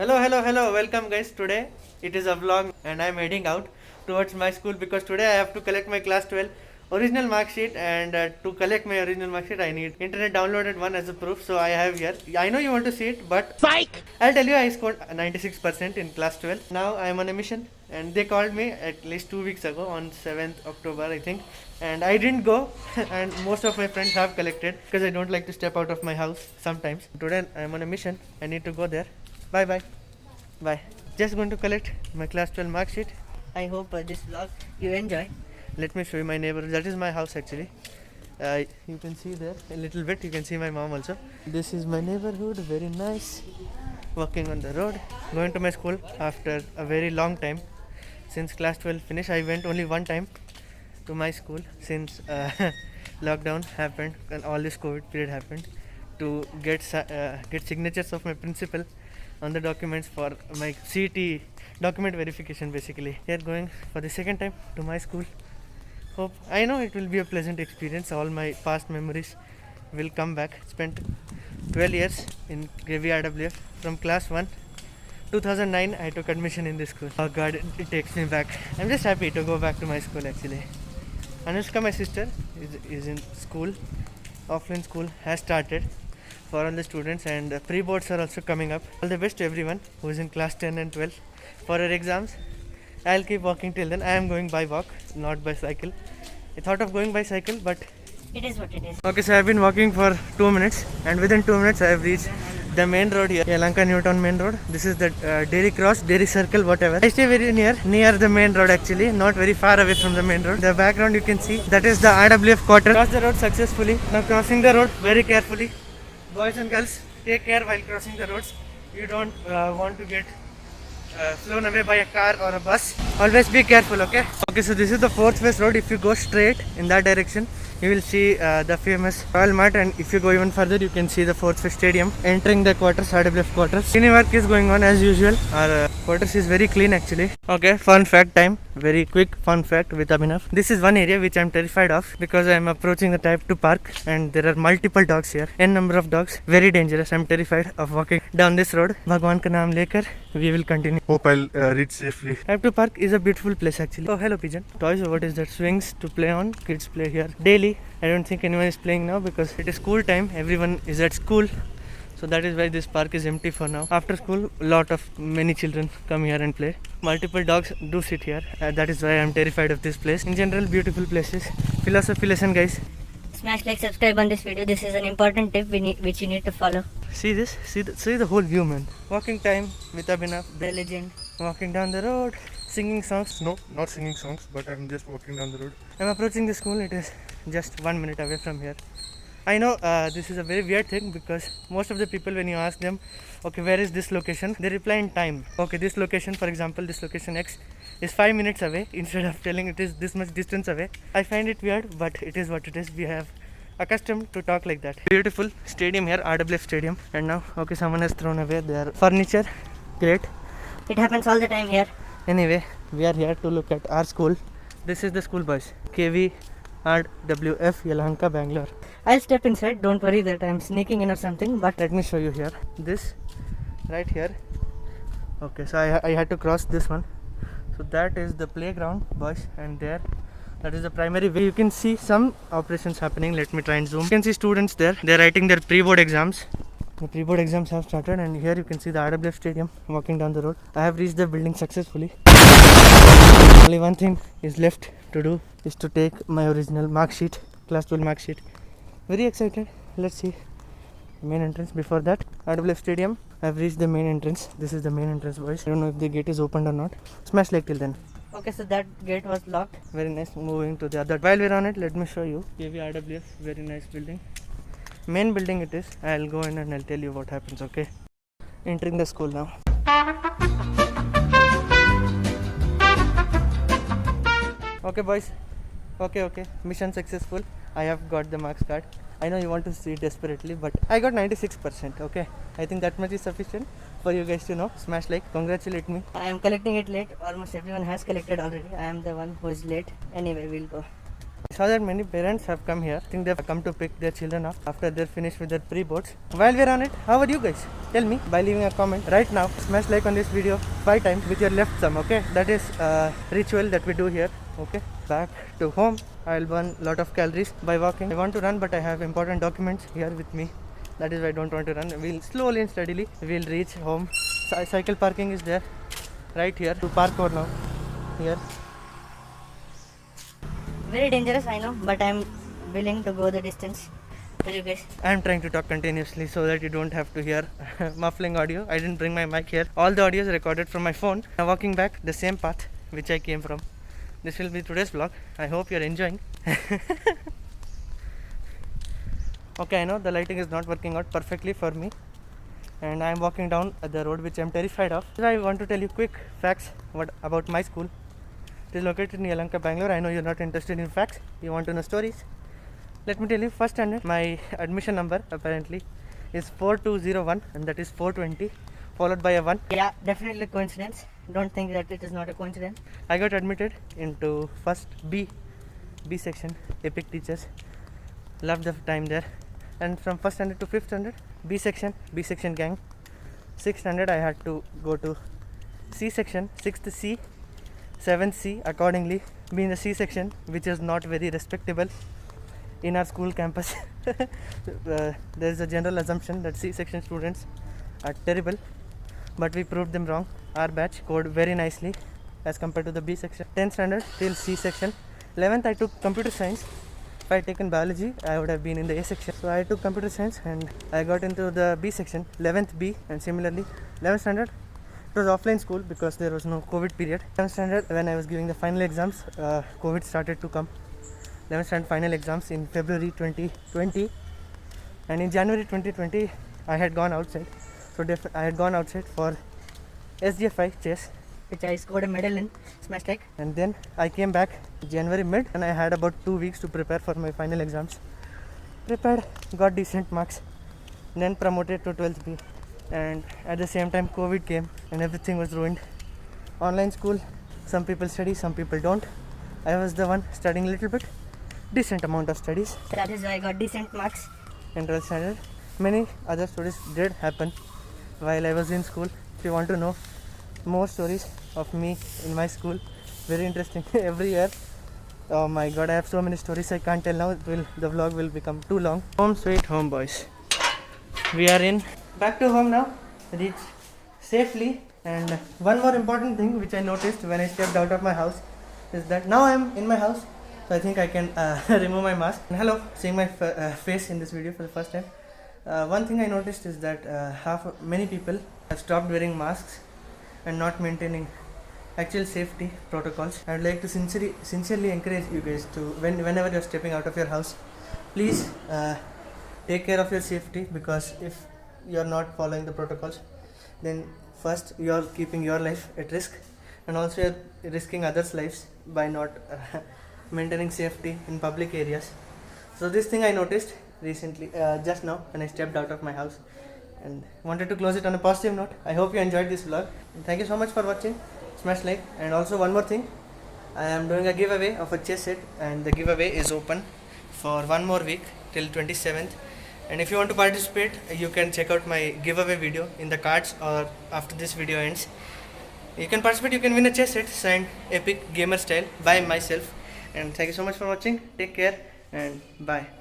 Hello. Welcome, guys. Today it is a vlog, and I'm heading out towards my school because today I have to collect my class 12 original mark sheet. And to collect my original mark sheet, I need internet downloaded one as a proof. So I have here. I know you want to see it, but psych! I'll tell you, I scored 96% in class 12. Now I am on a mission, and they called me at least 2 weeks ago on 7th October, I think. And I didn't go, and most of my friends have collected because I don't like to step out of my house sometimes. Today I'm on a mission. I need to go there. Bye. Bye. Just going to collect my class 12 mark sheet. I hope this vlog you enjoy. Let me show you my neighborhood. That is my house actually. You can see there a little bit. You can see my mom also. This is my neighborhood. Very nice. Walking on the road. Going to my school after a very long time. Since class 12 finished, I went only one time to my school since lockdown happened and all this COVID period happened to get signatures of my principal on the documents for my CT document verification basically. Here going for the second time to my school. Hope I know it will be a pleasant experience. All my past memories will come back. Spent 12 years in KVRWF from class 1 2009 I took admission in this school. Oh god, it takes me back. I'm just happy to go back to my school actually. Anushka, my sister, is in school. Offline school has started for all the students, and pre-boards are also coming up. All the best to everyone who is in class 10 and 12 for your exams. I'll keep walking till then. I am going by walk, not by cycle. I thought of going by cycle, but it is what it is. Okay, so I've been walking for 2 minutes, and within 2 minutes I have reached the main road here, Yelahanka Newtown main road. This is the Dairy Cross, Dairy Circle, whatever. I stay very near the main road actually, not very far away from the main road. The background you can see, that is the RWF quarter. Cross the road successfully. Now crossing the road very carefully. Boys and girls, take care while crossing the roads. You don't want to get flown away by a car or a bus. Always be careful, okay? Okay, so this is the Fourth Phase road. If you go straight in that direction, you will see the famous Royal Mart, and if you go even further, you can see the Fourth Phase Stadium. Entering the quarters, RWF quarters. Cleaning work is going on as usual. Our quarters is very clean actually. Okay, fun fact time. Very quick fun fact with Abhinav. This is one area which I am terrified of because I am approaching the type 2 park and there are multiple dogs here. N number of dogs. Very dangerous. I am terrified of walking down this road. Bhagwan ka naam lekar we will continue. Hope I'll reach safely. Type 2 park is a beautiful place actually. Oh, hello pigeon. Toys, what is that? Swings to play on. Kids play here daily. I don't think anyone is playing now because it is school time. Everyone is at school. So that is why this park is empty for now. After school, many children come here and play. Multiple dogs do sit here. That is why I am terrified of this place. In general, beautiful places. Philosophy lesson, guys. Smash like, subscribe on this video. This is an important tip which you need to follow. See this? See the whole view, man. Walking time with Abhinav, The legend. walking down the road, singing songs. No, not singing songs, but I'm just walking down the road. I'm approaching the school. It is just 1 minute away from here. I know this is a very weird thing because most of the people, when you ask them, okay, where is this location, they reply in time. Okay, this location, for example, this location X is 5 minutes away instead of telling it is this much distance away. I find it weird, but it is what it is. We have accustomed to talk like that. Beautiful stadium here, RWF stadium. And now, okay, someone has thrown away their furniture. Great. It happens all the time here. Anyway, we are here to look at our school. This is the school, boys. KV RWF Yelahanka, Bangalore. I'll step inside. Don't worry that I'm sneaking in or something. But Let me show you here. This right here. Okay, so I had to cross this one. So that is the playground, boys, and there, that is the primary way. You can see some operations happening. Let me try and zoom. You can see students there. They're writing their pre-board exams. The pre-board exams have started, and here you can see the RWF stadium. Walking down the road. I have reached the building successfully. Only one thing is left to do is to take my original mark sheet, class 12 mark sheet. Very excited. Let's see the main entrance. Before that, RWF stadium. I've reached the main entrance. This is the main entrance, boys. I don't know if the gate is opened or not. Smash like till then. okay, so that gate was locked. Very nice. Moving to the other. While we're on it, let me show you KV RWF. Very nice building. Main building it is. I'll go in and I'll tell you what happens. Okay. Entering the school now. Okay, boys. Okay. Mission successful. I have got the marks card. I know you want to see it desperately, but I got 96%. Okay. I think that much is sufficient for you guys to know. Smash like. Congratulate me. I am collecting it late. Almost everyone has collected already. I am the one who is late. Anyway, we'll go. I saw that many parents have come here. I think they've come to pick their children up after they're finished with their pre-boards. While we're on it, how are you guys? Tell me by leaving a comment right now. Smash like on this video 5 times with your left thumb, okay? That is a ritual that we do here, okay? Back to home. I'll burn a lot of calories by walking. I want to run, but I have important documents here with me. That is why I don't want to run. We'll slowly and steadily we'll reach home. Cycle parking is there right here. To park over now here. Very dangerous, I know, but I'm willing to go the distance. Tell you guys. I'm trying to talk continuously so that you don't have to hear muffling audio. I didn't bring my mic here. All the audio is recorded from my phone. Now walking back the same path which I came from. This will be today's vlog. I hope you're enjoying. Okay, I know the lighting is not working out perfectly for me, and I'm walking down the road which I'm terrified of. I want to tell you quick facts about my school. It is located in Yelahanka, Bangalore. I know you're not interested in facts. You want to know stories. Let me tell you, first standard, my admission number apparently is 4201, and that is 420, followed by a 1. Yeah, definitely coincidence. Don't think that it is not a coincidence. I got admitted into first B section, Epic Teachers. Loved the time there. And from first standard to fifth standard, B section gang. Sixth standard, I had to go to C section, 6th C, 7th C, accordingly, be in the C section, which is not very respectable in our school campus. There is a general assumption that C section students are terrible, but we proved them wrong. Our batch scored very nicely as compared to the B section. 10th standard till C section. 11th, I took computer science. If I had taken biology, I would have been in the A section. So I took computer science and I got into the B section, 11th B, and similarly 11th standard, it was offline school because there was no COVID period. 11th standard, when I was giving the final exams, COVID started to come. 11th standard final exams in February 2020, and in January 2020 I had gone outside. So I had gone outside for SGFI chess, Which I scored a medal in. Smash like. and then I came back January mid, and I had about 2 weeks to prepare for my final exams. Prepared, got decent marks, then promoted to 12th B, and at the same time COVID came and everything was ruined. Online school, some people study, some people don't. I was the one studying a little bit, decent amount of studies. That is why I got decent marks. In 12th standard, many other stories did happen while I was in school. If you want to know more stories of me in my school, very interesting. Every year, oh my god, I have so many stories I can't tell now. The vlog will become too long. Home sweet home, boys. We are in back to home now, reached safely. And one more important thing which I noticed when I stepped out of my house is that now I am in my house, so I think I can remove my mask. And hello, seeing my face in this video for the first time. One thing I noticed is that many people have stopped wearing masks and not maintaining actual safety protocols. I would like to sincerely encourage you guys to, whenever you're stepping out of your house, please take care of your safety, because if you're not following the protocols, then first you're keeping your life at risk, and also you're risking others' lives by not maintaining safety in public areas. So this thing I noticed recently, just now, when I stepped out of my house, and wanted to close it on a positive note. I hope you enjoyed this vlog, and thank you so much for watching. Smash like. And also one more thing, I am doing a giveaway of a chess set, and the giveaway is open for one more week till 27th. And if you want to participate, you can check out my giveaway video in the cards or after this video ends. You can participate, you can win a chess set signed Epic Gamer Style by myself. And thank you so much for watching. Take care and bye.